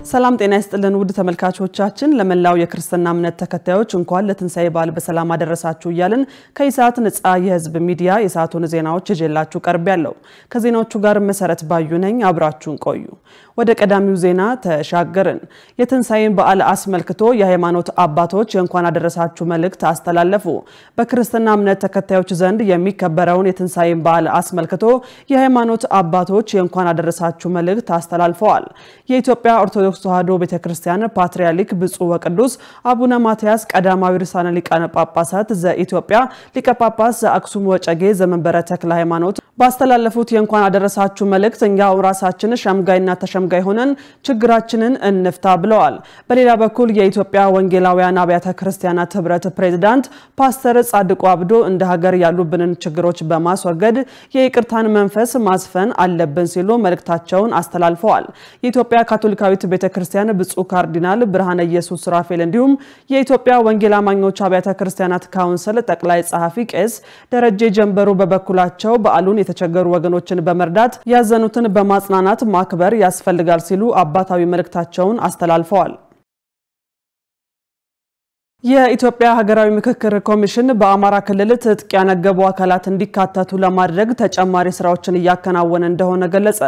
ሰላም ጤና ይስጥልን ውድ ተመልካቾቻችን ለመላው የክርስትና እምነት ተከታዮች እንኳን ለትንሳኤ በዓል በሰላም አደረሳችሁ እያልን ከኢሳት ነጻ የህዝብ ሚዲያ የሰዓቱን ዜናዎች ይዤላችሁ ቀርቤያለሁ። ከዜናዎቹ ጋር መሰረት ባዩ ነኝ። አብራችሁን ቆዩ። ወደ ቀዳሚው ዜና ተሻገርን። የትንሳኤን በዓል አስመልክቶ የሃይማኖት አባቶች የእንኳን አደረሳችሁ መልእክት አስተላለፉ። በክርስትና እምነት ተከታዮች ዘንድ የሚከበረውን የትንሳኤን በዓል አስመልክቶ የሃይማኖት አባቶች የእንኳን አደረሳችሁ መልእክት አስተላልፈዋል። የኢትዮጵያ ኦርቶዶክስ ተዋሕዶ ቤተክርስቲያን ፓትርያርክ ብፁዕ ወቅዱስ አቡነ ማትያስ ቀዳማዊ ርዕሰ ሊቃነ ጳጳሳት ዘኢትዮጵያ ሊቀ ጳጳስ ዘአክሱም ወጨጌ ዘመንበረ ተክለ ሃይማኖት ባስተላለፉት የእንኳን አደረሳችሁ መልእክት እኛው ራሳችን ሸምጋይና ተሸምጋይ ሆነን ችግራችንን እንፍታ ብለዋል። በሌላ በኩል የኢትዮጵያ ወንጌላውያን አብያተ ክርስቲያናት ህብረት ፕሬዝዳንት ፓስተር ጻድቁ አብዶ እንደ ሀገር ያሉብንን ችግሮች በማስወገድ የይቅርታን መንፈስ ማስፈን አለብን ሲሉ መልእክታቸውን አስተላልፈዋል። የኢትዮጵያ ካቶሊካዊት ቤተክርስቲያን ብፁዕ ካርዲናል ብርሃነ ኢየሱስ ራፋኤል እንዲሁም የኢትዮጵያ ወንጌል አማኞች አብያተ ክርስቲያናት ካውንስል ጠቅላይ ጸሐፊ ቄስ ደረጀ ጀንበሩ በበኩላቸው በዓሉን የተቸገሩ ወገኖችን በመርዳት ያዘኑትን በማጽናናት ማክበር ያስፈልጋል ሲሉ አባታዊ መልእክታቸውን አስተላልፈዋል። የኢትዮጵያ ሀገራዊ ምክክር ኮሚሽን በአማራ ክልል ትጥቅ ያነገቡ አካላት እንዲካተቱ ለማድረግ ተጨማሪ ስራዎችን እያከናወነ እንደሆነ ገለጸ።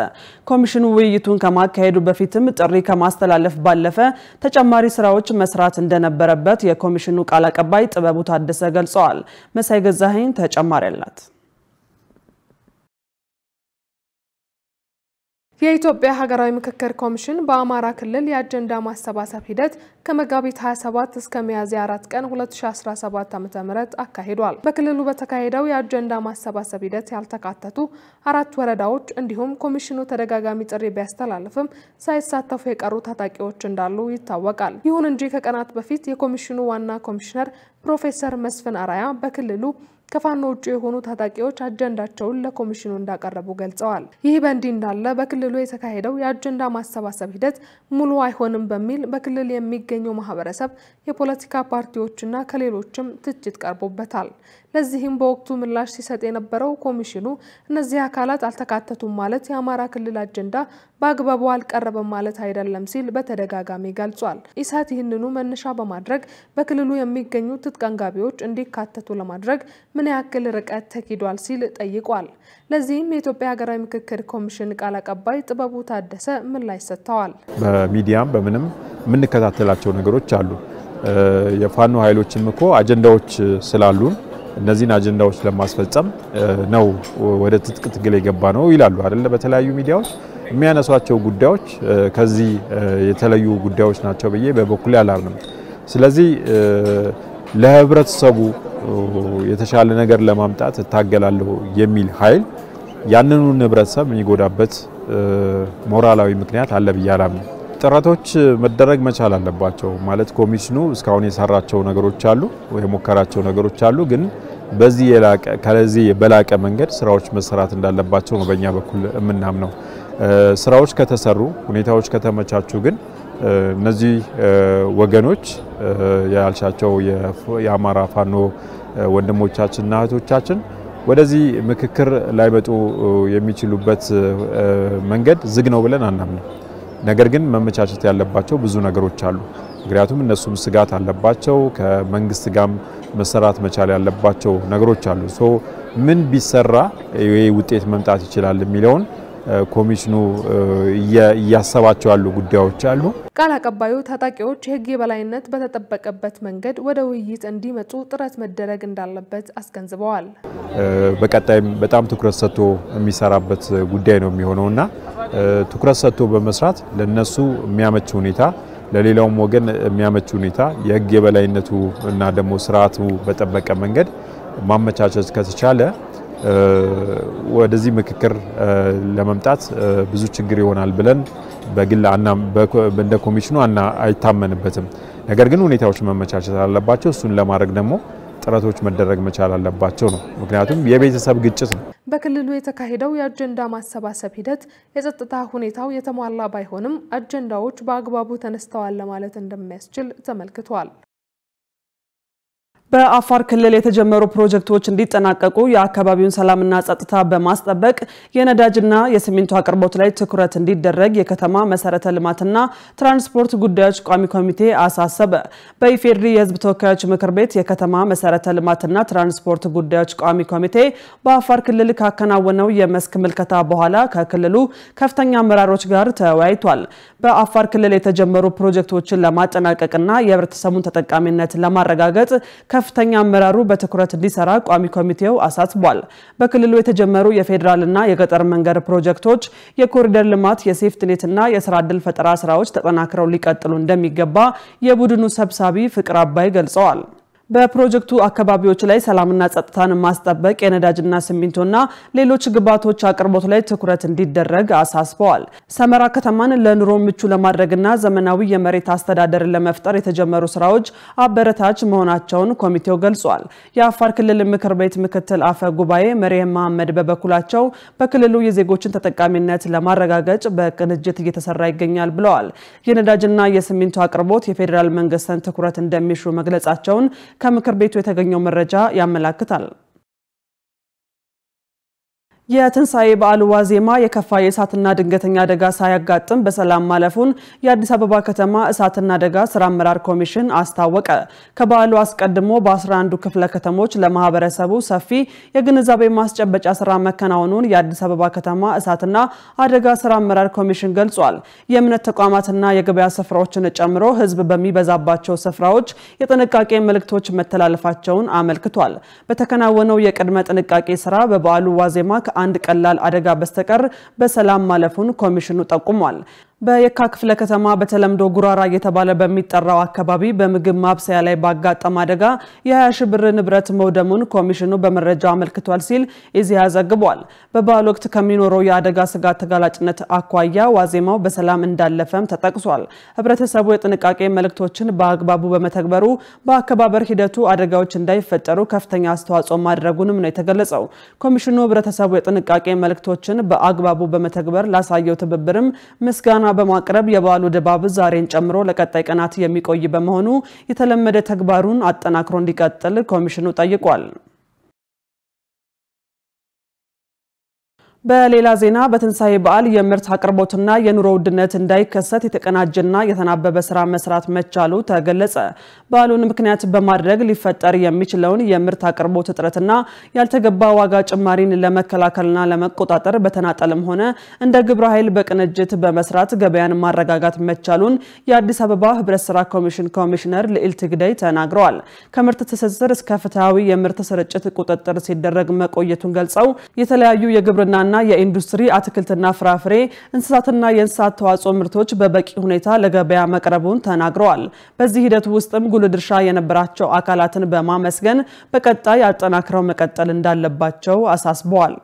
ኮሚሽኑ ውይይቱን ከማካሄዱ በፊትም ጥሪ ከማስተላለፍ ባለፈ ተጨማሪ ስራዎች መስራት እንደነበረበት የኮሚሽኑ ቃል አቀባይ ጥበቡ ታደሰ ገልጸዋል። መሳይ ገዛኸኝ ተጨማሪ አላት። የኢትዮጵያ ሀገራዊ ምክክር ኮሚሽን በአማራ ክልል የአጀንዳ ማሰባሰብ ሂደት ከመጋቢት 27 እስከ ሚያዝያ 4 ቀን 2017 ዓ.ም አካሂዷል። በክልሉ በተካሄደው የአጀንዳ ማሰባሰብ ሂደት ያልተካተቱ 4 ወረዳዎች እንዲሁም ኮሚሽኑ ተደጋጋሚ ጥሪ ቢያስተላልፍም ሳይሳተፉ የቀሩ ታጣቂዎች እንዳሉ ይታወቃል። ይሁን እንጂ ከቀናት በፊት የኮሚሽኑ ዋና ኮሚሽነር ፕሮፌሰር መስፍን አራያ በክልሉ ከፋኖ ውጪ የሆኑ ታጣቂዎች አጀንዳቸውን ለኮሚሽኑ እንዳቀረቡ ገልጸዋል። ይህ በእንዲህ እንዳለ በክልሉ የተካሄደው የአጀንዳ ማሰባሰብ ሂደት ሙሉ አይሆንም በሚል በክልል የሚገኙ ማህበረሰብ፣ የፖለቲካ ፓርቲዎችና ከሌሎችም ትችት ቀርቦበታል። ለዚህም በወቅቱ ምላሽ ሲሰጥ የነበረው ኮሚሽኑ እነዚህ አካላት አልተካተቱም ማለት የአማራ ክልል አጀንዳ በአግባቡ አልቀረበም ማለት አይደለም ሲል በተደጋጋሚ ገልጿል። ኢሳት ይህንኑ መነሻ በማድረግ በክልሉ የሚገኙ ትጥቅ አንጋቢዎች እንዲካተቱ ለማድረግ ምን ያክል ርቀት ተኪዷል ሲል ጠይቋል። ለዚህም የኢትዮጵያ ሀገራዊ ምክክር ኮሚሽን ቃል አቀባይ ጥበቡ ታደሰ ምላሽ ሰጥተዋል። በሚዲያም በምንም የምንከታተላቸው ነገሮች አሉ። የፋኖ ኃይሎችም እኮ አጀንዳዎች ስላሉን እነዚህን አጀንዳዎች ለማስፈጸም ነው ወደ ትጥቅ ትግል የገባ ነው ይላሉ አይደል? በተለያዩ ሚዲያዎች የሚያነሷቸው ጉዳዮች ከዚህ የተለዩ ጉዳዮች ናቸው ብዬ በበኩሌ አላምንም። ስለዚህ ለህብረተሰቡ የተሻለ ነገር ለማምጣት ታገላለሁ የሚል ኃይል ያንኑ ህብረተሰብ የሚጎዳበት ሞራላዊ ምክንያት አለ ብዬ አላምንም። ጥረቶች መደረግ መቻል አለባቸው ማለት ኮሚሽኑ እስካሁን የሰራቸው ነገሮች አሉ ወይ የሞከራቸው ነገሮች አሉ፣ ግን በዚህ ከዚህ በላቀ መንገድ ስራዎች መሰራት እንዳለባቸው ነው በእኛ በኩል የምናምነው። ስራዎች ከተሰሩ ሁኔታዎች ከተመቻቹ ግን እነዚህ ወገኖች ያልሻቸው የአማራ ፋኖ ወንድሞቻችንና እህቶቻችን ወደዚህ ምክክር ላይመጡ የሚችሉበት መንገድ ዝግ ነው ብለን አናምንም። ነገር ግን መመቻቸት ያለባቸው ብዙ ነገሮች አሉ። ምክንያቱም እነሱም ስጋት አለባቸው፣ ከመንግስት ጋር መሰራት መቻል ያለባቸው ነገሮች አሉ። ምን ቢሰራ ይሄ ውጤት መምጣት ይችላል የሚለውን ኮሚሽኑ እያሰባቸው ያሉ ጉዳዮች አሉ። ቃል አቀባዩ ታጣቂዎች የህግ የበላይነት በተጠበቀበት መንገድ ወደ ውይይት እንዲመጡ ጥረት መደረግ እንዳለበት አስገንዝበዋል። በቀጣይም በጣም ትኩረት ሰጥቶ የሚሰራበት ጉዳይ ነው የሚሆነውና ትኩረት ሰጥቶ በመስራት ለነሱ የሚያመች ሁኔታ ለሌላውም ወገን የሚያመች ሁኔታ የህግ የበላይነቱ እና ደግሞ ስርዓቱ በተጠበቀ መንገድ ማመቻቸት ከተቻለ ወደዚህ ምክክር ለመምጣት ብዙ ችግር ይሆናል ብለን በግል እንደ ኮሚሽኑ አይታመንበትም። ነገር ግን ሁኔታዎች መመቻቸት አለባቸው። እሱን ለማድረግ ደግሞ ጥረቶች መደረግ መቻል አለባቸው ነው። ምክንያቱም የቤተሰብ ግጭት ነው። በክልሉ የተካሄደው የአጀንዳ ማሰባሰብ ሂደት የጸጥታ ሁኔታው የተሟላ ባይሆንም አጀንዳዎች በአግባቡ ተነስተዋል ለማለት እንደሚያስችል ተመልክቷል። በአፋር ክልል የተጀመሩ ፕሮጀክቶች እንዲጠናቀቁ የአካባቢውን ሰላምና ጸጥታ በማስጠበቅ የነዳጅና የሲሚንቶ አቅርቦት ላይ ትኩረት እንዲደረግ የከተማ መሰረተ ልማትና ትራንስፖርት ጉዳዮች ቋሚ ኮሚቴ አሳሰበ። በኢፌድሪ የሕዝብ ተወካዮች ምክር ቤት የከተማ መሰረተ ልማትና ትራንስፖርት ጉዳዮች ቋሚ ኮሚቴ በአፋር ክልል ካከናወነው የመስክ ምልከታ በኋላ ከክልሉ ከፍተኛ አመራሮች ጋር ተወያይቷል። በአፋር ክልል የተጀመሩ ፕሮጀክቶችን ለማጠናቀቅና የህብረተሰቡን ተጠቃሚነት ለማረጋገጥ ከፍተኛ አመራሩ በትኩረት እንዲሰራ ቋሚ ኮሚቴው አሳስቧል። በክልሉ የተጀመሩ የፌደራልና የገጠር መንገድ ፕሮጀክቶች፣ የኮሪደር ልማት፣ የሴፍትኔትና የስራ ዕድል ፈጠራ ስራዎች ተጠናክረው ሊቀጥሉ እንደሚገባ የቡድኑ ሰብሳቢ ፍቅር አባይ ገልጸዋል። በፕሮጀክቱ አካባቢዎች ላይ ሰላምና ጸጥታን ማስጠበቅ የነዳጅና ሲሚንቶና ሌሎች ግብዓቶች አቅርቦት ላይ ትኩረት እንዲደረግ አሳስበዋል። ሰመራ ከተማን ለኑሮ ምቹ ለማድረግና ዘመናዊ የመሬት አስተዳደር ለመፍጠር የተጀመሩ ስራዎች አበረታች መሆናቸውን ኮሚቴው ገልጿል። የአፋር ክልል ምክር ቤት ምክትል አፈ ጉባኤ መሪየም መሐመድ በበኩላቸው በክልሉ የዜጎችን ተጠቃሚነት ለማረጋገጥ በቅንጅት እየተሰራ ይገኛል ብለዋል። የነዳጅና የሲሚንቶ አቅርቦት የፌደራል መንግስትን ትኩረት እንደሚሹ መግለጻቸውን ከምክር ቤቱ የተገኘው መረጃ ያመለክታል። የትንሳኤ በዓል ዋዜማ የከፋ የእሳትና ድንገተኛ አደጋ ሳያጋጥም በሰላም ማለፉን የአዲስ አበባ ከተማ እሳትና አደጋ ስራ አመራር ኮሚሽን አስታወቀ። ከበዓሉ አስቀድሞ በ11 ክፍለ ከተሞች ለማህበረሰቡ ሰፊ የግንዛቤ ማስጨበጫ ስራ መከናወኑን የአዲስ አበባ ከተማ እሳትና አደጋ ስራ አመራር ኮሚሽን ገልጿል። የእምነት ተቋማትና የገበያ ስፍራዎችን ጨምሮ ህዝብ በሚበዛባቸው ስፍራዎች የጥንቃቄ መልእክቶች መተላለፋቸውን አመልክቷል። በተከናወነው የቅድመ ጥንቃቄ ስራ በበዓሉ ዋዜማ አንድ ቀላል አደጋ በስተቀር በሰላም ማለፉን ኮሚሽኑ ጠቁሟል። በየካ ክፍለ ከተማ በተለምዶ ጉራራ እየተባለ በሚጠራው አካባቢ በምግብ ማብሰያ ላይ ባጋጠመ አደጋ የ20 ሺህ ብር ንብረት መውደሙን ኮሚሽኑ በመረጃ አመልክቷል ሲል ኢዜአ ዘግቧል። በበዓሉ ወቅት ከሚኖረው የአደጋ ስጋት ተጋላጭነት አኳያ ዋዜማው በሰላም እንዳለፈም ተጠቅሷል። ህብረተሰቡ የጥንቃቄ መልእክቶችን በአግባቡ በመተግበሩ በአከባበር ሂደቱ አደጋዎች እንዳይፈጠሩ ከፍተኛ አስተዋጽኦ ማድረጉንም ነው የተገለጸው። ኮሚሽኑ ህብረተሰቡ የጥንቃቄ መልእክቶችን በአግባቡ በመተግበር ላሳየው ትብብርም ምስጋና በማቅረብ የበዓሉ ድባብ ዛሬን ጨምሮ ለቀጣይ ቀናት የሚቆይ በመሆኑ የተለመደ ተግባሩን አጠናክሮ እንዲቀጥል ኮሚሽኑ ጠይቋል። በሌላ ዜና በትንሳኤ በዓል የምርት አቅርቦትና የኑሮ ውድነት እንዳይከሰት የተቀናጀና የተናበበ ስራ መስራት መቻሉ ተገለጸ። በዓሉን ምክንያት በማድረግ ሊፈጠር የሚችለውን የምርት አቅርቦት እጥረትና ያልተገባ ዋጋ ጭማሪን ለመከላከልና ለመቆጣጠር በተናጠልም ሆነ እንደ ግብረ ኃይል በቅንጅት በመስራት ገበያን ማረጋጋት መቻሉን የአዲስ አበባ ህብረት ስራ ኮሚሽን ኮሚሽነር ልዕልት ግዳይ ተናግረዋል። ከምርት ትስስር እስከ ፍትሃዊ የምርት ስርጭት ቁጥጥር ሲደረግ መቆየቱን ገልጸው የተለያዩ የግብርና የኢንዱስትሪ አትክልትና ፍራፍሬ እንስሳትና የእንስሳት ተዋጽኦ ምርቶች በበቂ ሁኔታ ለገበያ መቅረቡን ተናግረዋል። በዚህ ሂደት ውስጥም ጉልህ ድርሻ የነበራቸው አካላትን በማመስገን በቀጣይ አጠናክረው መቀጠል እንዳለባቸው አሳስበዋል።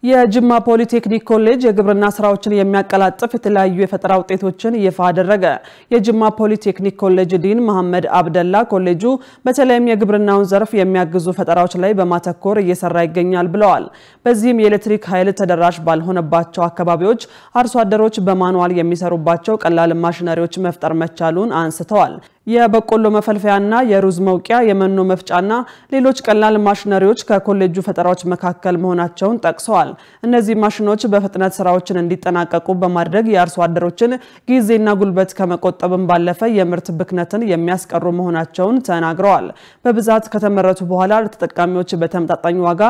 የጅማ ፖሊቴክኒክ ኮሌጅ የግብርና ስራዎችን የሚያቀላጥፍ የተለያዩ የፈጠራ ውጤቶችን ይፋ አደረገ። የጅማ ፖሊቴክኒክ ኮሌጅ ዲን መሐመድ አብደላ ኮሌጁ በተለይም የግብርናውን ዘርፍ የሚያግዙ ፈጠራዎች ላይ በማተኮር እየሰራ ይገኛል ብለዋል። በዚህም የኤሌክትሪክ ኃይል ተደራሽ ባልሆነባቸው አካባቢዎች አርሶ አደሮች በማኑዋል የሚሰሩባቸው ቀላል ማሽነሪዎች መፍጠር መቻሉን አንስተዋል። የበቆሎ መፈልፈያና የሩዝ መውቂያ የመኖ መፍጫና ሌሎች ቀላል ማሽነሪዎች ከኮሌጁ ፈጠራዎች መካከል መሆናቸውን ጠቅሰዋል። እነዚህ ማሽኖች በፍጥነት ስራዎችን እንዲጠናቀቁ በማድረግ የአርሶ አደሮችን ጊዜና ጉልበት ከመቆጠብም ባለፈ የምርት ብክነትን የሚያስቀሩ መሆናቸውን ተናግረዋል። በብዛት ከተመረቱ በኋላ ለተጠቃሚዎች በተመጣጣኝ ዋጋ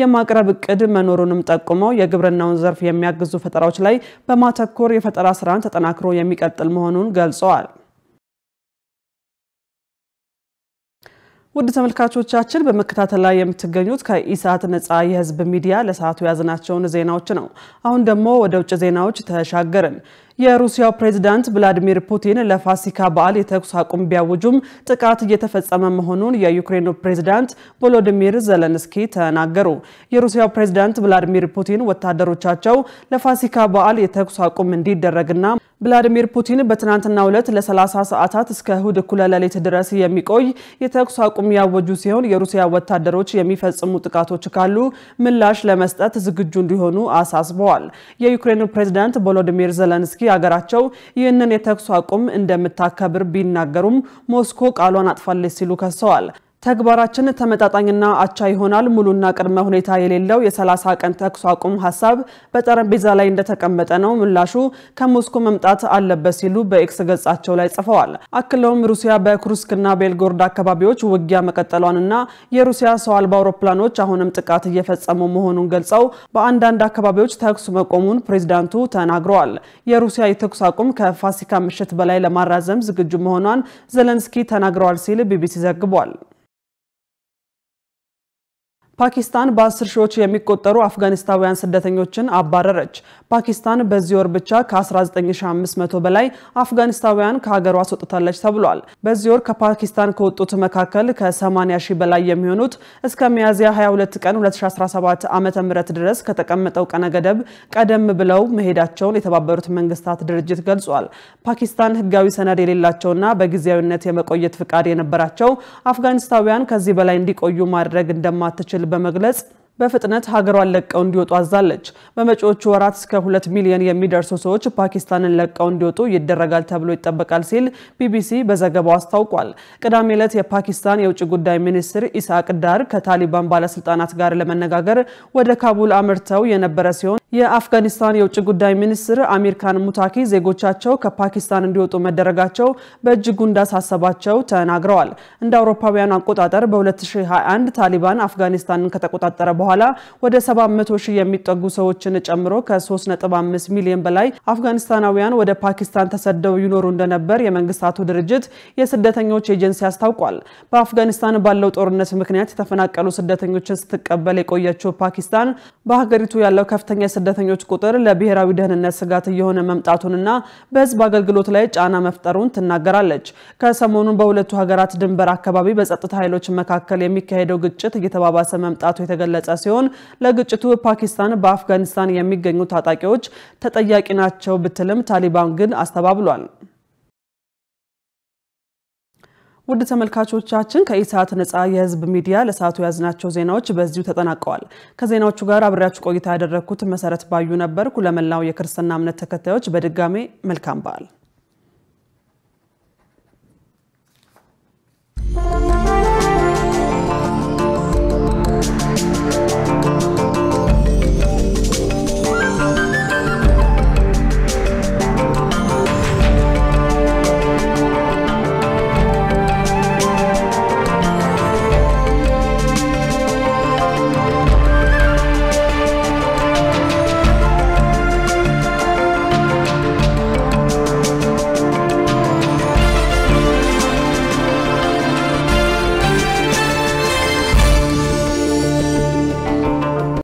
የማቅረብ እቅድ መኖሩንም ጠቁመው የግብርናውን ዘርፍ የሚያግዙ ፈጠራዎች ላይ በማተኮር የፈጠራ ስራን ተጠናክሮ የሚቀጥል መሆኑን ገልጸዋል። ውድ ተመልካቾቻችን በመከታተል ላይ የምትገኙት ከኢሳት ነፃ የህዝብ ሚዲያ ለሰዓቱ ያዝናቸውን ዜናዎች ነው። አሁን ደግሞ ወደ ውጭ ዜናዎች ተሻገርን። የሩሲያው ፕሬዝዳንት ቭላዲሚር ፑቲን ለፋሲካ በዓል የተኩስ አቁም ቢያውጁም ጥቃት እየተፈጸመ መሆኑን የዩክሬኑ ፕሬዝዳንት ቮሎዲሚር ዘለንስኪ ተናገሩ። የሩሲያው ፕሬዝዳንት ቭላዲሚር ፑቲን ወታደሮቻቸው ለፋሲካ በዓል የተኩስ አቁም እንዲደረግና ቭላዲሚር ፑቲን በትናንትናው ዕለት ለ30 ሰዓታት እስከ እሁድ እኩለ ሌሊት ድረስ የሚቆይ የተኩስ አቁም ያወጁ ሲሆን የሩሲያ ወታደሮች የሚፈጽሙ ጥቃቶች ካሉ ምላሽ ለመስጠት ዝግጁ እንዲሆኑ አሳስበዋል። የዩክሬኑ ፕሬዝዳንት ቮሎዲሚር ዜሌንስኪ አገራቸው ይህንን የተኩስ አቁም እንደምታከብር ቢናገሩም ሞስኮ ቃሏን አጥፋለች ሲሉ ከሰዋል። ተግባራችን ተመጣጣኝና አቻ ይሆናል ሙሉና ቅድመ ሁኔታ የሌለው የ30 ቀን ተኩስ አቁም ሐሳብ በጠረጴዛ ላይ እንደተቀመጠ ነው ምላሹ ከሞስኮ መምጣት አለበት ሲሉ በኤክስ ገጻቸው ላይ ጽፈዋል። አክለውም ሩሲያ በኩርስክና ቤልጎሮድ አካባቢዎች ውጊያ መቀጠሏንና የሩሲያ ሰው አልባ አውሮፕላኖች አሁንም ጥቃት እየፈጸሙ መሆኑን ገልጸው በአንዳንድ አካባቢዎች ተኩስ መቆሙን ፕሬዝዳንቱ ተናግረዋል። የሩሲያ የተኩስ አቁም ከፋሲካ ምሽት በላይ ለማራዘም ዝግጁ መሆኗን ዜሌንስኪ ተናግረዋል ሲል ቢቢሲ ዘግቧል። ፓኪስታን በ10 ሺዎች የሚቆጠሩ አፍጋኒስታውያን ስደተኞችን አባረረች። ፓኪስታን በዚህ ወር ብቻ ከ19500 በላይ አፍጋኒስታውያን ከሀገሯ አስወጥታለች ተብሏል። በዚህ ወር ከፓኪስታን ከወጡት መካከል ከ80000 በላይ የሚሆኑት እስከ ሚያዝያ 22 ቀን 2017 ዓ.ም ድረስ ከተቀመጠው ቀነ ገደብ ቀደም ብለው መሄዳቸውን የተባበሩት መንግስታት ድርጅት ገልጿል። ፓኪስታን ህጋዊ ሰነድ የሌላቸውና በጊዜያዊነት የመቆየት ፍቃድ የነበራቸው አፍጋኒስታውያን ከዚህ በላይ እንዲቆዩ ማድረግ እንደማትችል በመግለጽ በፍጥነት ሀገሯን ለቀው እንዲወጡ አዛለች። በመጪዎቹ ወራት እስከ 2 ሚሊዮን የሚደርሱ ሰዎች ፓኪስታንን ለቀው እንዲወጡ ይደረጋል ተብሎ ይጠበቃል ሲል ቢቢሲ በዘገባው አስታውቋል። ቅዳሜ ዕለት የፓኪስታን የውጭ ጉዳይ ሚኒስትር ኢስሐቅ ዳር ከታሊባን ባለስልጣናት ጋር ለመነጋገር ወደ ካቡል አምርተው የነበረ ሲሆን የአፍጋኒስታን የውጭ ጉዳይ ሚኒስትር አሚር ካን ሙታኪ ዜጎቻቸው ከፓኪስታን እንዲወጡ መደረጋቸው በእጅጉ እንዳሳሰባቸው ተናግረዋል። እንደ አውሮፓውያን አቆጣጠር በ2021 ታሊባን አፍጋኒስታንን ከተቆጣጠረ በኋላ ወደ 700,000 የሚጠጉ ሰዎችን ጨምሮ ከ3.5 ሚሊዮን በላይ አፍጋኒስታናውያን ወደ ፓኪስታን ተሰደው ይኖሩ እንደነበር የመንግስታቱ ድርጅት የስደተኞች ኤጀንሲ አስታውቋል። በአፍጋኒስታን ባለው ጦርነት ምክንያት የተፈናቀሉ ስደተኞችን ስትቀበል የቆየችው ፓኪስታን በሀገሪቱ ያለው ከፍተኛ ስደተኞች ቁጥር ለብሔራዊ ደህንነት ስጋት እየሆነ መምጣቱንና በህዝብ አገልግሎት ላይ ጫና መፍጠሩን ትናገራለች። ከሰሞኑ በሁለቱ ሀገራት ድንበር አካባቢ በጸጥታ ኃይሎች መካከል የሚካሄደው ግጭት እየተባባሰ መምጣቱ የተገለጸ ሲሆን ለግጭቱ ፓኪስታን በአፍጋኒስታን የሚገኙ ታጣቂዎች ተጠያቂ ናቸው ብትልም ታሊባን ግን አስተባብሏል። ውድ ተመልካቾቻችን ከኢሳት ነፃ የህዝብ ሚዲያ ለሰዓቱ ያዝናቸው ዜናዎች በዚሁ ተጠናቀዋል። ከዜናዎቹ ጋር አብሬያችሁ ቆይታ ያደረኩት መሰረት ባዩ ነበርኩ። ለመላው የክርስትና እምነት ተከታዮች በድጋሜ መልካም በዓል።